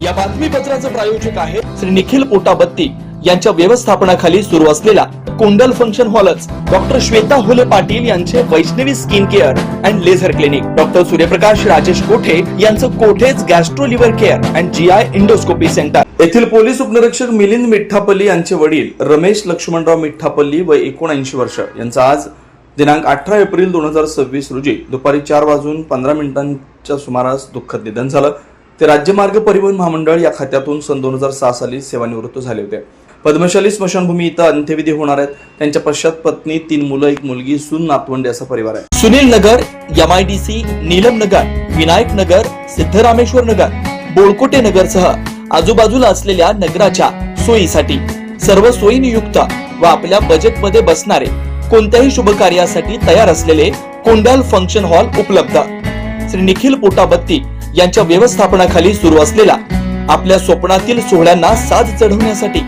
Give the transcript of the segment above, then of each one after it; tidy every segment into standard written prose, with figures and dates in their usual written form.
या बातमीपत्राचे प्रायोजक आहे श्री निखिल पोटाबत्ती यांच्या व्यवस्थापनाखाली सुरू असलेला कुंडल फंक्शन हॉलच डॉक्टर श्वेता होले पाटील यांचे Vaishnavi skin care and laser clinic, doctor Suryaprakash Rajesh Kothe यांचं Kothe's gastro liver care and GI endoscopy centre येथील पोलीस उपनिरीक्षक मिलिंद मिठ्ठापल्ली यांचे वडील रमेश लक्ष्मणराव मिठ्ठापल्ली व 79 वर्ष यांचं आज दिनांक 18 एप्रिल 2026 रोजी दुपारी 4:15 सुमारास दुःखद निधन झालं। ते राज्यमार्ग परिवहन महामंडळ या खात्यातून सन 2006 साली सेवानिवृत्त झाले होते। पद्मशाली स्मशानभूमी इथं अंत्यविधी होणार आहेत। त्यांच्या पश्चात पत्नी, 3 मुलं, 1 मुलगी, सून, नातवंडे असा परिवार आहे। सुनील नगर, MIDC, नीलम नगर, विनायक नगर, सिद्धरामेश्वर नगर, बोळकोटे नगरसह आजूबाजूला असलेल्या नगराच्या सोयीसाठी सर्व सोयीनियुक्त व आपल्या बजेटमध्ये बसणारे कोणत्याही शुभ कार्यासाठी तयार असलेले कुंडल फंक्शन हॉल उपलब्ध। श्री निखिल पोटाबत्ती यांच्या व्यवस्थापनाखाली सुरू असलेला आपल्या स्वप्नातील सोहळ्यांना साज चढवण्यासाठी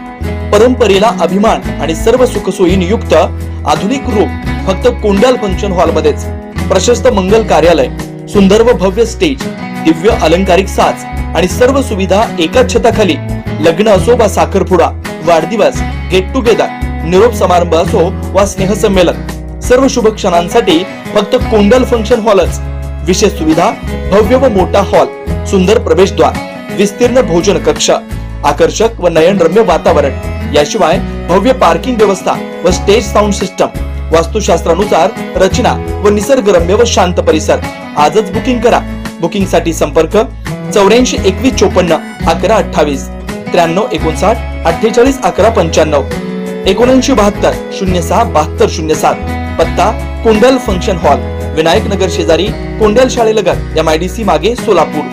परंपरेला अभिमान आणि सर्व सुखसोयीने युक्त आधुनिक रूप फक्त कुंडल फंक्शन हॉल मध्येच। प्रशस्त मंगल कार्यालय, सुंदर व भव्य स्टेज, दिव्य अलंकारिक साज आणि सर्व सुविधा एकाच छताखाली। लग्न असो वा साखरपुडा, वाढदिवस, गेट टुगेदर, निरोप समारंभ असो वा स्नेहसंमेलन, सर्व शुभ क्षणांसाठी फक्त कुंडल फंक्शन हॉलच। विशेष सुविधा, भव्य व मोठा हॉल, सुंदर प्रवेशद्वार, विस्तीर्ण भोजन कक्ष, आकर्षक व नयनरम्य वातावरण, याशिवाय भव्य पार्किंग व्यवस्था व स्टेज साऊंड सिस्टम, वास्तुशास्त्रानुसार रचना व निसर्गरम्य व शांत परिसर। आजच बुकिंग करा। बुकिंग साठी संपर्क 84 21 54 11 28 93 59 48 11 95 79 72 06 72 07। पत्ता कुंडल फंक्शन हॉल, विनायक नगर शेजारी, कुंडल शाळेलगत, MIDC मागे, सोलापूर।